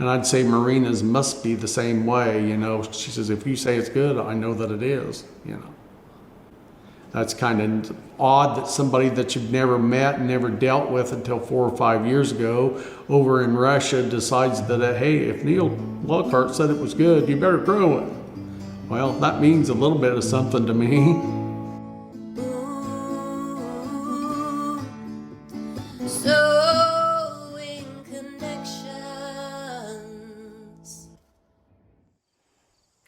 And I'd say Marina's must be the same way, you know. She says, if you say it's good, I know that it is, you know. That's kind of odd that somebody that you've never met and never dealt with until 4 or 5 years ago over in Russia decides that, hey, if Neil Lockhart said it was good, you better grow it. Well, that means a little bit of something to me. Sewing connections.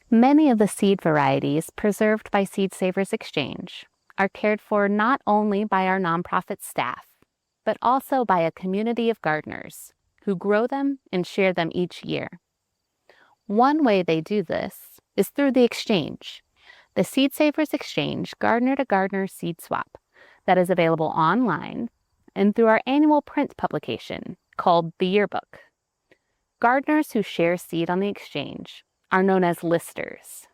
Many of the seed varieties preserved by Seed Savers Exchange are cared for not only by our nonprofit staff, but also by a community of gardeners who grow them and share them each year. One way they do this is through the exchange, the Seed Savers Exchange gardener-to-gardener seed swap that is available online and through our annual print publication called The Yearbook. Gardeners who share seed on the exchange are known as listers.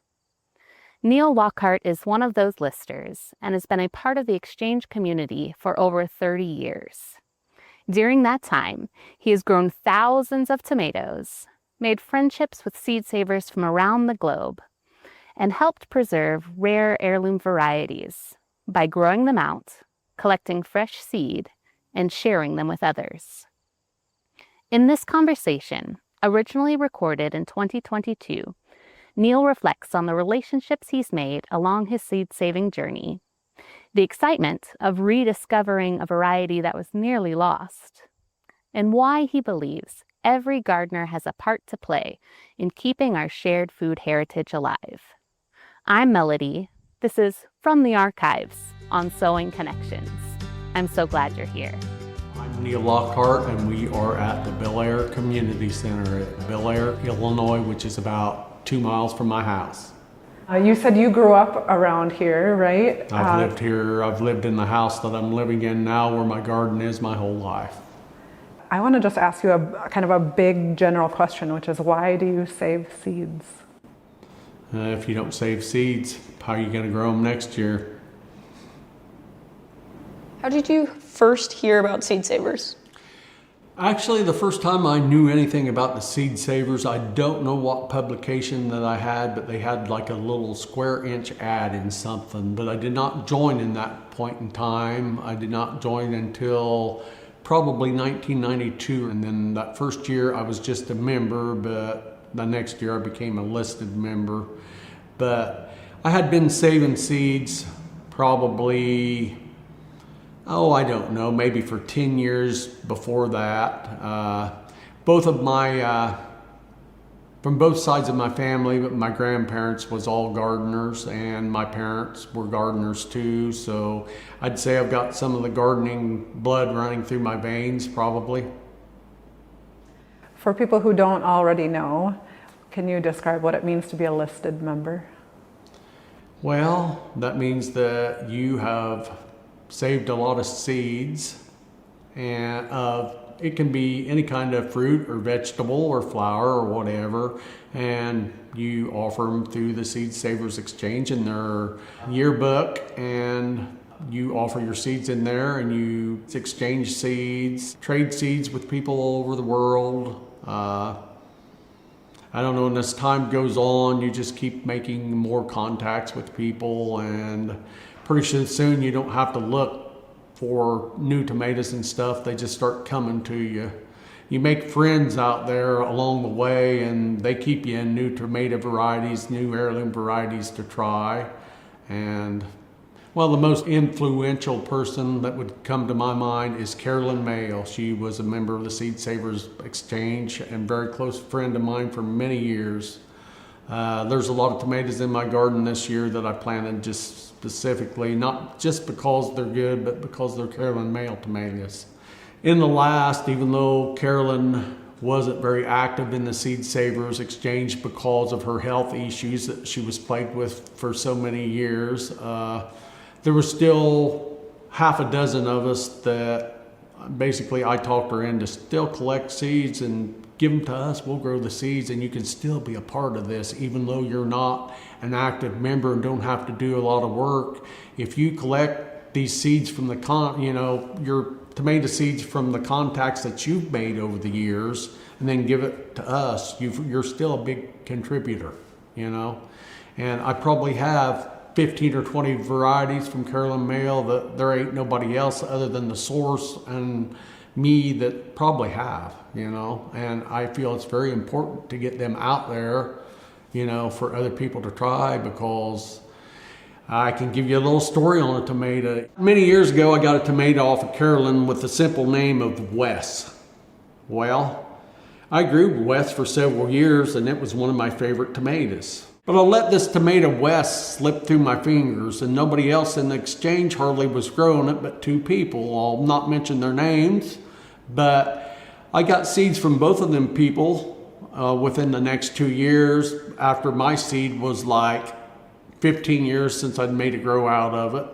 Neil Lockhart is one of those listers and has been a part of the exchange community for over 30 years. During that time, he has grown thousands of tomatoes, made friendships with seed savers from around the globe, and helped preserve rare heirloom varieties by growing them out, collecting fresh seed, and sharing them with others. In this conversation, originally recorded in 2022, Neil reflects on the relationships he's made along his seed-saving journey, the excitement of rediscovering a variety that was nearly lost, and why he believes every gardener has a part to play in keeping our shared food heritage alive. I'm Melody. This is From the Archives on Sewing Connections. I'm so glad you're here. I'm Neil Lockhart, and we are at the Bel Air Community Center at Bel Air, Illinois, which is about 2 miles from my house. You said you grew up around here, right? I've lived here. I've lived in the house that I'm living in now where my garden is my whole life. I want to just ask you a kind of a big general question, which is why do you save seeds? If you don't save seeds, how are you going to grow them next year? How did you first hear about Seed Savers? Actually, the first time I knew anything about the Seed Savers, I don't know what publication that I had, but they had like a little square inch ad in something, but I did not join in that point in time. I did not join until probably 1992, and then that first year I was just a member, but the next year I became a listed member. But I had been saving seeds probably, I don't know, maybe for 10 years before that. Both of my, from both sides of my family, but my grandparents was all gardeners and my parents were gardeners too. So I'd say I've got some of the gardening blood running through my veins probably. For people who don't already know, can you describe what it means to be a listed member? Well, that means that you have saved a lot of seeds, and it can be any kind of fruit or vegetable or flower or whatever, and you offer them through the Seed Savers Exchange in their yearbook, and you offer your seeds in there and you exchange seeds, trade seeds with people all over the world. I don't know, and as time goes on, you just keep making more contacts with people, and pretty soon you don't have to look for new tomatoes and stuff. They just start coming to you. You make friends out there along the way, and they keep you in new tomato varieties, new heirloom varieties to try. And well, the most influential person that would come to my mind is Carolyn Mayo. She was a member of the Seed Savers Exchange and very close friend of mine for many years. There's a lot of tomatoes in my garden this year that I planted just specifically, not just because they're good, but because they're Carolyn Mayo tomatoes. In the last, even though Carolyn wasn't very active in the Seed Savers Exchange because of her health issues that she was plagued with for so many years, there were still half a dozen of us that basically I talked her into still collect seeds and give them to us. We'll grow the seeds, and you can still be a part of this even though you're not an active member and don't have to do a lot of work. If you collect these seeds from the your tomato seeds from the contacts that you've made over the years, and then give it to us, you're still a big contributor, you know? And I probably have 15 or 20 varieties from Carolyn Mail that there ain't nobody else other than the source and me that probably have, you know? And I feel it's very important to get them out there, you know, for other people to try, because I can give you a little story on a tomato. Many years ago, I got a tomato off of Carolyn with the simple name of Wes. Well, I grew Wes for several years, and it was one of my favorite tomatoes. But I let this tomato Wes slip through my fingers, and nobody else in the exchange hardly was growing it but 2 people. I'll not mention their names, but I got seeds from both of them people within the next 2 years, after my seed was like 15 years since I'd made a grow out of it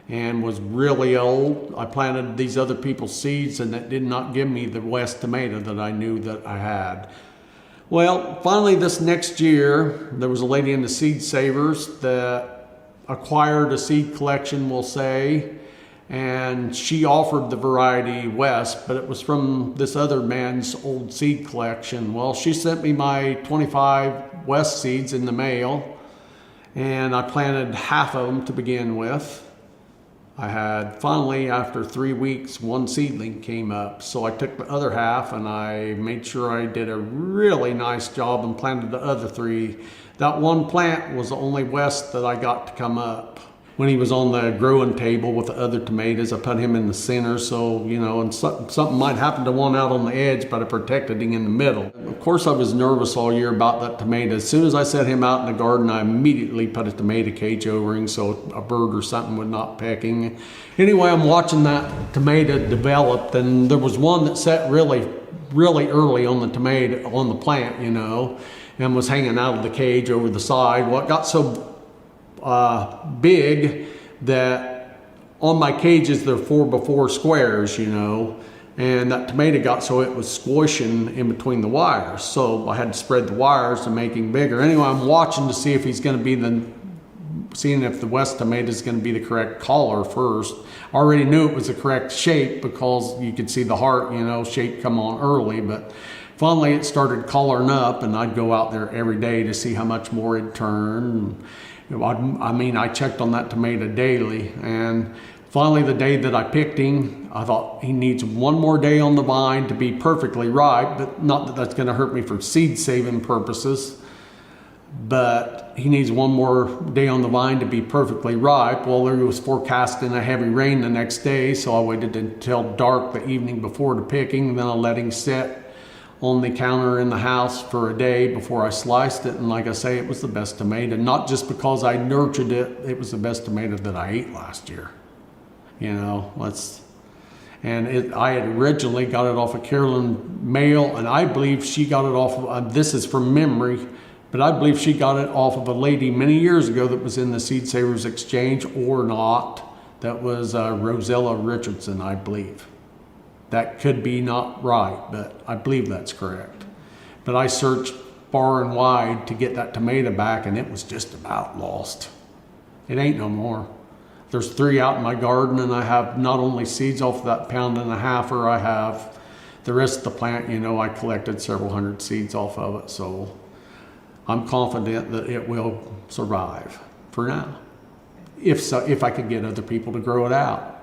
and was really old. I planted these other people's seeds, and that did not give me the West tomato that I knew that I had. Well, finally this next year, there was a lady in the Seed Savers that acquired a seed collection, we'll say, and she offered the variety West, but it was from this other man's old seed collection. Well, she sent me my 25 West seeds in the mail, and I planted half of them to begin with. I had finally, after 3 weeks, 1 seedling came up. So I took the other half and I made sure I did a really nice job and planted the other 3. That one plant was the only West that I got to come up. When he was on the growing table with the other tomatoes, I put him in the center, so, you know, and something might happen to one out on the edge, but I protected him in the middle. Of course, I was nervous all year about that tomato. As soon as I set him out in the garden, I immediately put a tomato cage over him so a bird or something would not peck him. Anyway, I'm watching that tomato develop, and there was one that set really early on the tomato, on the plant, you know, and was hanging out of the cage over the side. Well, it got so big that on my cages they're 4x4 squares, you know, and that tomato got so it was squishing in between the wires, so I had to spread the wires to make him bigger. Anyway, I'm watching to see if he's going to be seeing if the West tomato is going to be the correct color first. I already knew it was the correct shape because you could see the heart, you know, shape come on early, but finally it started coloring up, and I'd go out there every day to see how much more it'd turn. I mean, I checked on that tomato daily, and finally the day that I picked him, I thought he needs 1 more day on the vine to be perfectly ripe, but not that that's going to hurt me for seed saving purposes, but he needs 1 more day on the vine to be perfectly ripe. Well, there was forecasting a heavy rain the next day, so I waited until dark the evening before to pick him, and then I let him sit on the counter in the house for a day before I sliced it. And like I say, it was the best tomato, not just because I nurtured it, it was the best tomato that I ate last year. You know, I had originally got it off of Carolyn Mail, and I believe she got it off of, this is from memory, but I believe she got it off of a lady many years ago that was in the Seed Savers Exchange or not. That was Rosella Richardson, I believe. That could be not right, but I believe that's correct. But I searched far and wide to get that tomato back, and it was just about lost. It ain't no more. There's 3 out in my garden, and I have not only seeds off of that 1.5 pound, I have the rest of the plant. You know, I collected several hundred seeds off of it, so I'm confident that it will survive for now. If I could get other people to grow it out.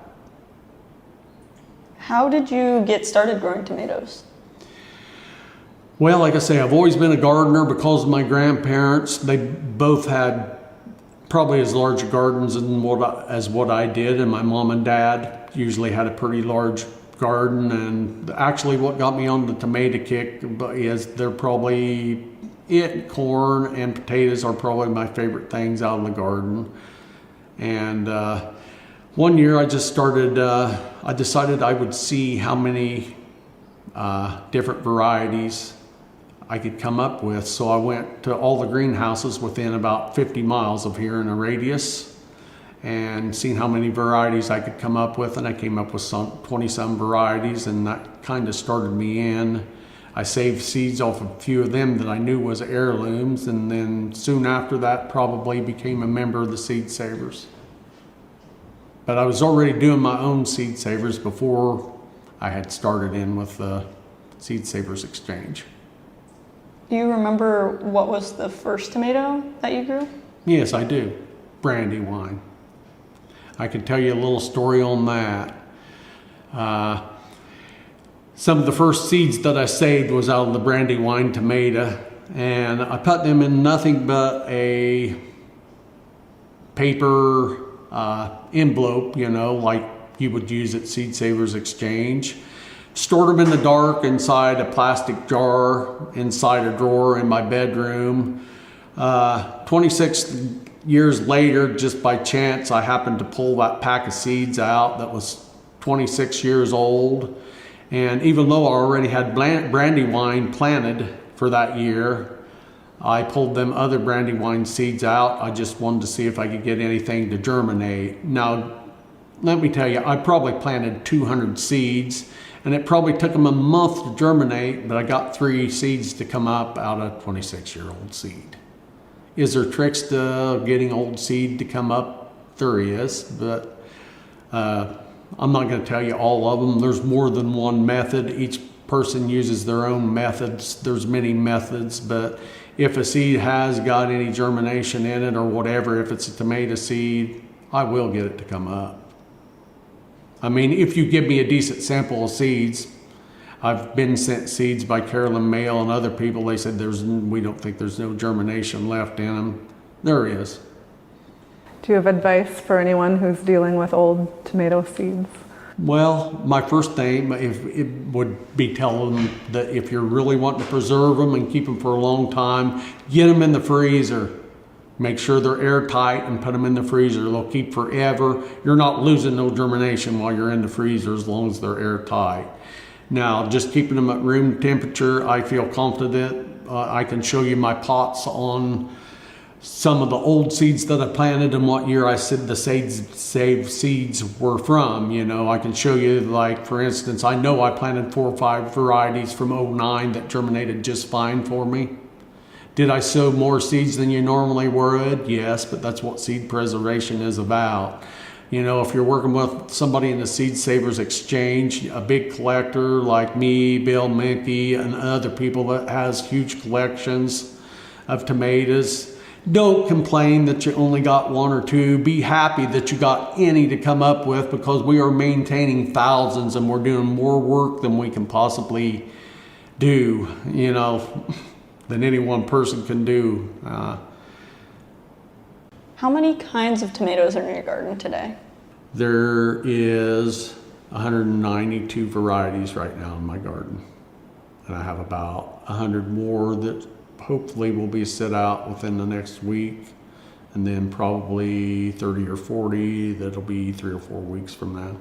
How did you get started growing tomatoes? Well, like I say, I've always been a gardener because of my grandparents. They both had probably as large gardens as what I did, and my mom and dad usually had a pretty large garden. And actually what got me on the tomato kick is corn and potatoes are probably my favorite things out in the garden. And one year I just started, I decided I would see how many different varieties I could come up with. So I went to all the greenhouses within about 50 miles of here in a radius and seen how many varieties I could come up with. And I came up with 20-some varieties, and that kind of started me in. I saved seeds off a few of them that I knew was heirlooms, and then soon after that probably became a member of the Seed Savers. But I was already doing my own Seed Savers before I had started in with the Seed Savers Exchange. Do you remember what was the first tomato that you grew? Yes, I do. Brandywine. I can tell you a little story on that. Some of the first seeds that I saved was out of the Brandywine tomato, and I put them in nothing but a paper envelope, you know, like you would use at Seed Savers Exchange. Stored them in the dark inside a plastic jar, inside a drawer in my bedroom. 26 years later, just by chance, I happened to pull that pack of seeds out that was 26 years old. And even though I already had Brandywine planted for that year, I pulled them other Brandywine seeds out. I just wanted to see if I could get anything to germinate. Now, let me tell you, I probably planted 200 seeds, and it probably took them a month to germinate, but I got 3 seeds to come up out of 26-year-old seed. Is there tricks to getting old seed to come up? There is, but I'm not going to tell you all of them. There's more than one method. Each person uses their own methods. There's many methods, but if a seed has got any germination in it or whatever, if it's a tomato seed, I will get it to come up. I mean, if you give me a decent sample of seeds, I've been sent seeds by Carolyn Mail and other people. They said we don't think there's no germination left in them. There is. Do you have advice for anyone who's dealing with old tomato seeds? Well, my first thing it would be telling them that if you're really wanting to preserve them and keep them for a long time, get them in the freezer. Make sure they're airtight and put them in the freezer. They'll keep forever. You're not losing no germination while you're in the freezer as long as they're airtight. Now, just keeping them at room temperature, I feel confident. I can show you my pots on some of the old seeds that I planted and what year I said the saved seeds were from. You know, I can show you, like, for instance, I know I planted 4 or 5 varieties from '09 that germinated just fine for me. Did I sow more seeds than you normally would? Yes, but that's what seed preservation is about. You know, if you're working with somebody in the Seed Savers Exchange, a big collector like me, Bill Minke, and other people that has huge collections of tomatoes, don't complain that you only got 1 or 2. Be happy that you got any to come up with, because we are maintaining thousands and we're doing more work than we can possibly do, you know, than any one person can do. How many kinds of tomatoes are in your garden today? There is 192 varieties right now in my garden. And I have about 100 more that hopefully will be set out within the next week. And then probably 30 or 40 that'll be 3 or 4 weeks from now.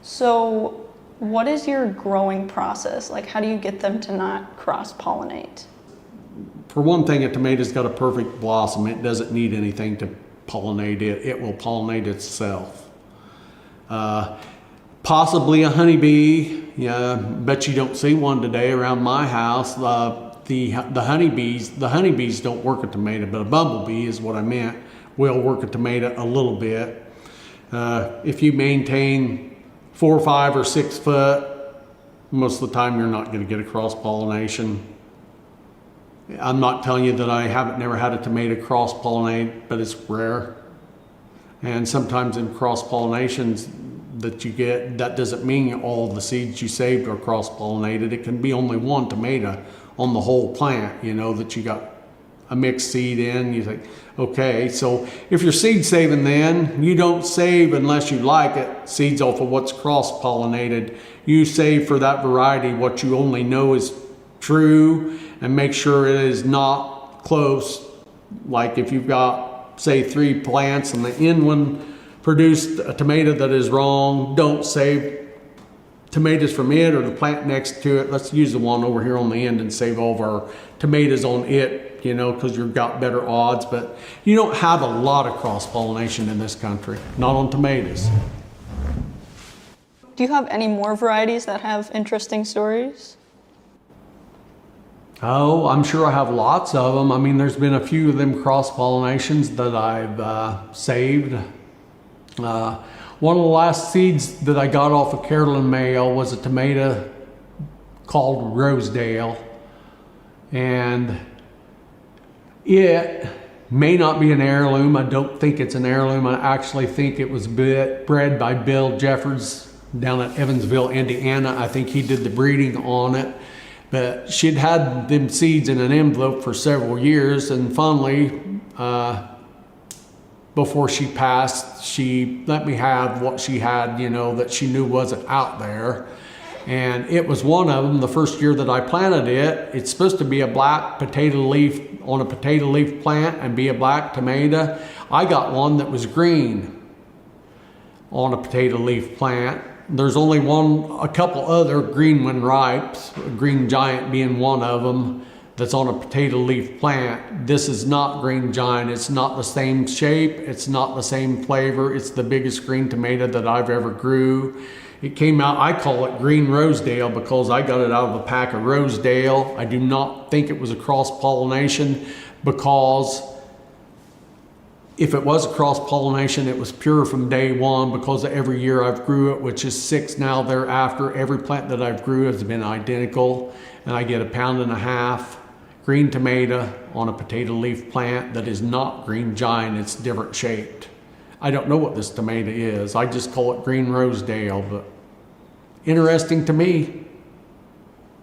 So what is your growing process? Like, how do you get them to not cross-pollinate? For one thing, a tomato's got a perfect blossom. It doesn't need anything to pollinate it. It will pollinate itself. Possibly a honeybee. Yeah, bet you don't see one today around my house. The honeybees don't work a tomato, but a bumblebee is what I meant, will work a tomato a little bit. If you maintain 4, 5, or 6 foot, most of the time you're not going to get a cross-pollination. I'm not telling you that I haven't never had a tomato cross-pollinate, but it's rare. And sometimes in cross-pollinations that you get, that doesn't mean all the seeds you saved are cross-pollinated. It can be only 1 tomato on the whole plant, you know, that you got a mixed seed in. You think, okay, so if you're seed saving, then you don't save unless you like it, seeds off of what's cross-pollinated. You save for that variety what you only know is true, and make sure it is not close. Like if you've got, say, 3 plants and the end one produced a tomato that is wrong, don't save tomatoes from it or the plant next to it. Let's use the one over here on the end and save all of our tomatoes on it, you know, because you've got better odds. But you don't have a lot of cross-pollination in this country, not on tomatoes. Do you have any more varieties that have interesting stories? Oh, I'm sure I have lots of them. I mean, there's been a few of them cross-pollinations that I've saved. One of the last seeds that I got off of Carolyn Mail was a tomato called Rosedale. And it may not be an heirloom. I don't think it's an heirloom. I actually think it was bred by Bill Jeffords down at Evansville, Indiana. I think he did the breeding on it. But she'd had them seeds in an envelope for several years, and finally, before she passed, she let me have what she had, you know, that she knew wasn't out there. And it was one of them. The first year that I planted it, it's supposed to be a black potato leaf on a potato leaf plant and be a black tomato. I got one that was green on a potato leaf plant. There's only a couple other green one ripes, Green Giant being one of them, that's on a potato leaf plant. This is not Green Giant. It's not the same shape. It's not the same flavor. It's the biggest green tomato that I've ever grew. It came out, I call it Green Rosedale because I got it out of a pack of Rosedale. I do not think it was a cross-pollination, because if it was a cross-pollination, it was pure from day one, because every year I've grew it, which is 6 now thereafter. Every plant that I've grew has been identical, and I get 1.5 pounds green tomato on a potato leaf plant that is not Green Giant. It's different shaped. I don't know what this tomato is. I just call it Green Rosedale, but interesting to me.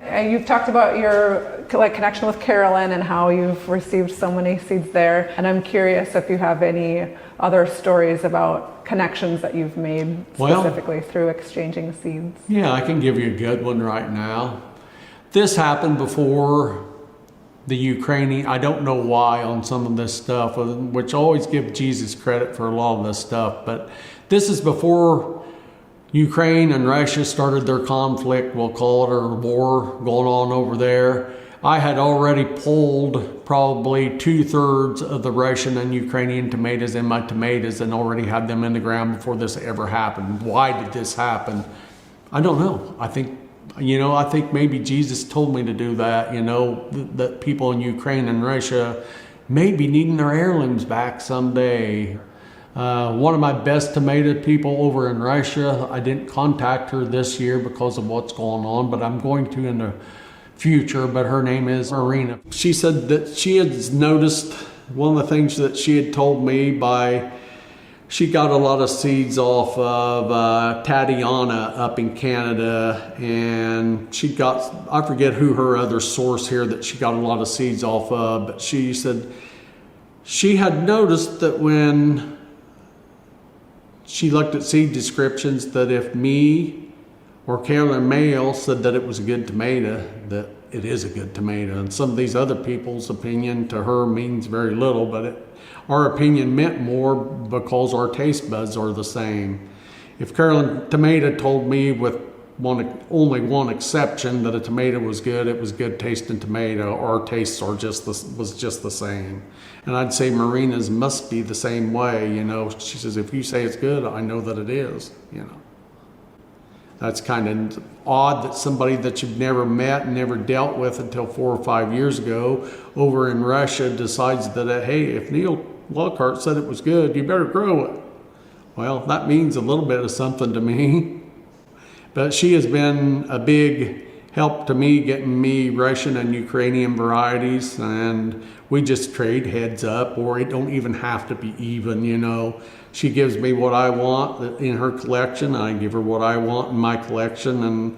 You've talked about your connection with Carolyn and how you've received so many seeds there. And I'm curious if you have any other stories about connections that you've made specifically through exchanging seeds. Yeah, I can give you a good one right now. This happened before the Ukrainian, I don't know why on some of this stuff, which I always give Jesus credit for a lot of this stuff, but this is before Ukraine and Russia started their conflict, we'll call it, or war going on over there. I had already pulled probably 2/3 of the Russian and Ukrainian tomatoes in my tomatoes and already had them in the ground before this ever happened. Why did this happen? I don't know. I think maybe Jesus told me to do that, that people in Ukraine and Russia may be needing their heirlooms back someday. One of my best tomato people over in Russia, I didn't contact her this year because of what's going on, but I'm going to in the future, but her name is Marina. She said that she had noticed one of the things that she had told me she got a lot of seeds off of Tatiana up in Canada, and I forget who her other source here that she got a lot of seeds off of, but she said she had noticed that when she looked at seed descriptions, that if me or Carolyn Mayle said that it was a good tomato, that it is a good tomato. And some of these other people's opinion to her means very little, but our opinion meant more because our taste buds are the same. If Carolyn Tomato told me with only one exception that a tomato was good, it was good tasting tomato, our tastes was just the same. And I'd say Marina's must be the same way, She says, if you say it's good, I know that it is, That's kind of odd that somebody that you've never met and never dealt with until 4 or 5 years ago over in Russia decides that, hey, if Neil Lockhart said it was good, you better grow it. Well, that means a little bit of something to me. But she has been a big help to me getting me Russian and Ukrainian varieties, and we just trade heads up, or it don't even have to be even, She gives me what I want in her collection. I give her what I want in my collection. And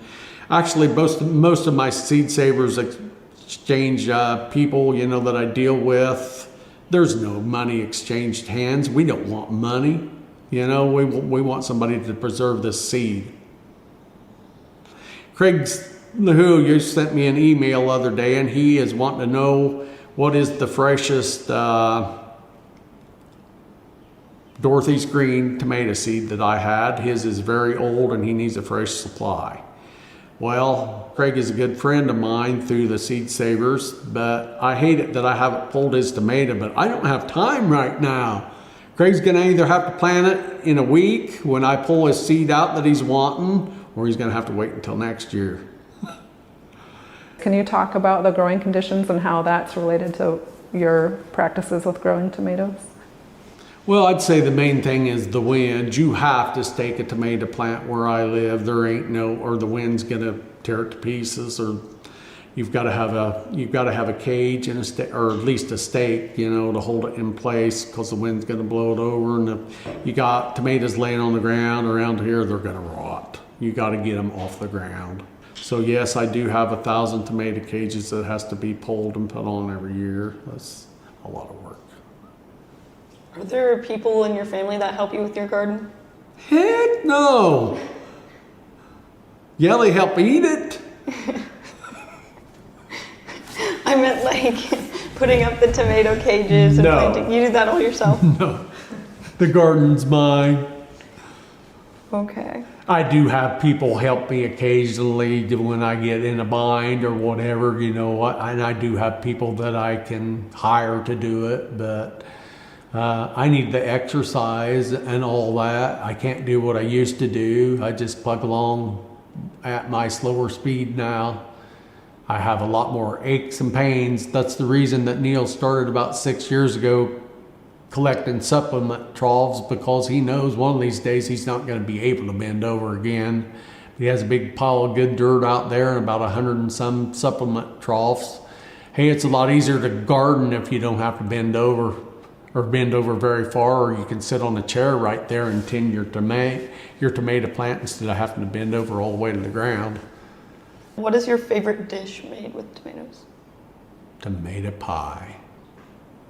actually, most of my Seed Savers exchange people, that I deal with, there's no money exchanged hands. We don't want money. We want somebody to preserve this seed. Craig LaHoo, you sent me an email the other day, and he is wanting to know what is the freshest Dorothy's Green tomato seed that I had. His is very old and he needs a fresh supply. Well, Craig is a good friend of mine through the Seed Savers, but I hate it that I haven't pulled his tomato, but I don't have time right now. Craig's gonna either have to plant it in a week when I pull his seed out that he's wanting, or he's gonna have to wait until next year. Can you talk about the growing conditions and how that's related to your practices with growing tomatoes? Well, I'd say the main thing is the wind. You have to stake a tomato plant where I live. There ain't or the wind's gonna tear it to pieces, or you've got to have a cage and a stake, or at least a stake, to hold it in place, because the wind's going to blow it over. And if you got tomatoes laying on the ground around here, they're going to rot. You got to get them off the ground. So yes, I do have 1,000 tomato cages that has to be pulled and put on every year. That's a lot of work. Are there people in your family that help you with your garden? Heck no. Yeah, they help eat it. I meant like putting up the tomato cages and No. planting. You do that all yourself? No, the garden's mine. Okay. I do have people help me occasionally when I get in a bind or whatever, and I do have people that I can hire to do it, but I need the exercise and all that. I can't do what I used to do. I just plug along at my slower speed now. I have a lot more aches and pains. That's the reason that Neil started about 6 years ago collecting supplement troughs, because he knows one of these days he's not going to be able to bend over again. He has a big pile of good dirt out there and about 100 and some supplement troughs. Hey, it's a lot easier to garden if you don't have to bend over very far, or you can sit on a chair right there and tend your tomato plant instead of having to bend over all the way to the ground. What is your favorite dish made with tomatoes? Tomato pie.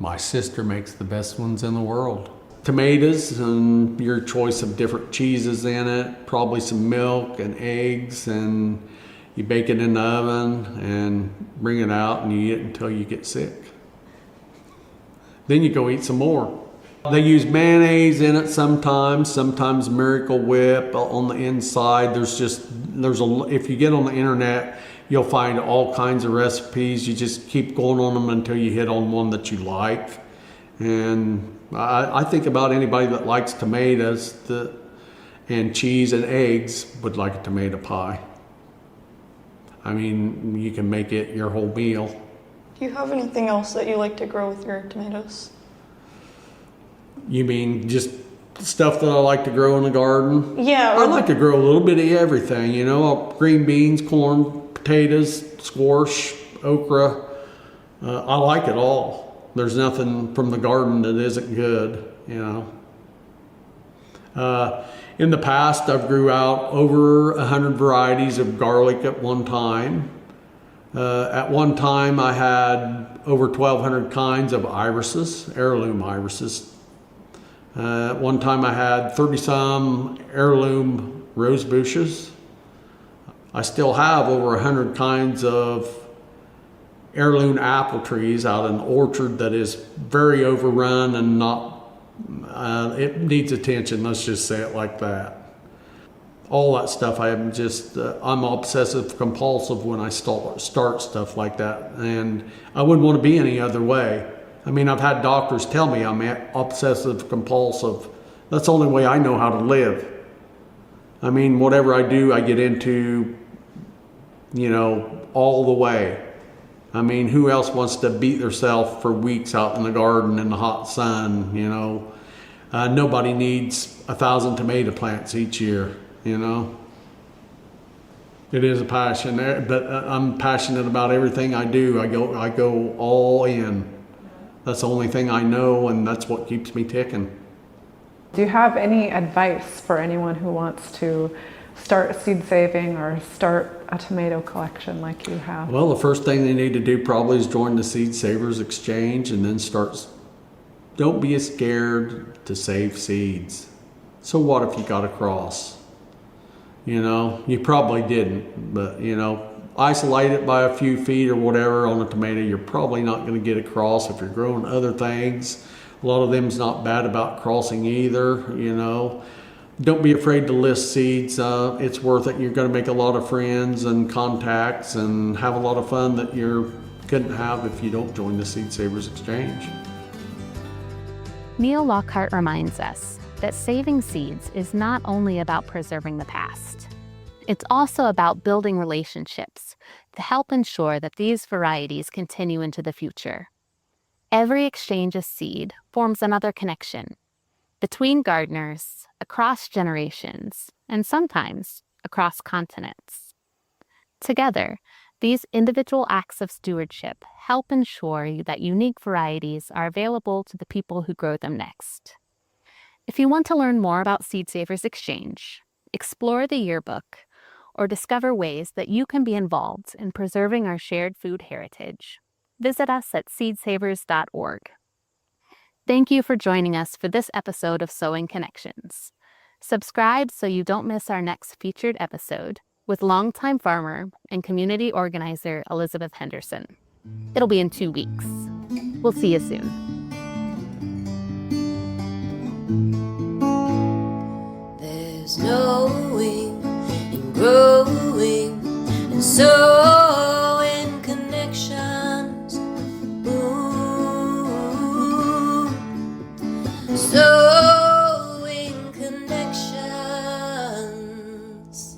My sister makes the best ones in the world. Tomatoes and your choice of different cheeses in it, probably some milk and eggs, and you bake it in the oven and bring it out and you eat it until you get sick. Then you go eat some more. They use mayonnaise in it sometimes Miracle Whip on the inside. If you get on the internet, you'll find all kinds of recipes. You just keep going on them until you hit on one that you like. And I think about anybody that likes tomatoes and cheese and eggs would like a tomato pie. I mean, you can make it your whole meal. Do you have anything else that you like to grow with your tomatoes? You mean just stuff that I like to grow in the garden? Yeah. I like to grow a little bit of everything, green beans, corn, potatoes, squash, okra. I like it all. There's nothing from the garden that isn't good, In the past, I've grew out over 100 varieties of garlic at one time. At one time, I had over 1,200 kinds of irises, heirloom irises. At one time, I had 30-some heirloom rose bushes. I still have over 100 kinds of heirloom apple trees out in the orchard that is very overrun and it needs attention, let's just say it like that. All that stuff, I'm obsessive compulsive when I start stuff like that, and I wouldn't want to be any other way. I mean, I've had doctors tell me I'm obsessive compulsive. That's the only way I know how to live. I mean, whatever I do, I get into, all the way. I mean, who else wants to beat themselves for weeks out in the garden in the hot sun, Nobody needs 1,000 tomato plants each year, It is a passion, but I'm passionate about everything I do. I go all in. That's the only thing I know, and that's what keeps me ticking. Do you have any advice for anyone who wants to start seed saving or start a tomato collection like you have? Well, the first thing they need to do probably is join the Seed Savers Exchange and then don't be scared to save seeds. So what if you got a cross? You probably didn't, but isolate it by a few feet or whatever on a tomato. You're probably not going to get a cross. If you're growing other things, a lot of them's not bad about crossing either, Don't be afraid to list seeds. It's worth it. You're going to make a lot of friends and contacts and have a lot of fun that you couldn't have if you don't join the Seed Savers Exchange. Neil Lockhart reminds us that saving seeds is not only about preserving the past. It's also about building relationships to help ensure that these varieties continue into the future. Every exchange of seed forms another connection between gardeners, across generations, and sometimes across continents. Together, these individual acts of stewardship help ensure that unique varieties are available to the people who grow them next. If you want to learn more about Seed Savers Exchange, explore the yearbook, or discover ways that you can be involved in preserving our shared food heritage, visit us at seedsavers.org. Thank you for joining us for this episode of Sowing Connections. Subscribe so you don't miss our next featured episode with longtime farmer and community organizer Elizabeth Henderson. It'll be in 2 weeks. We'll see you soon. There's knowing and growing and so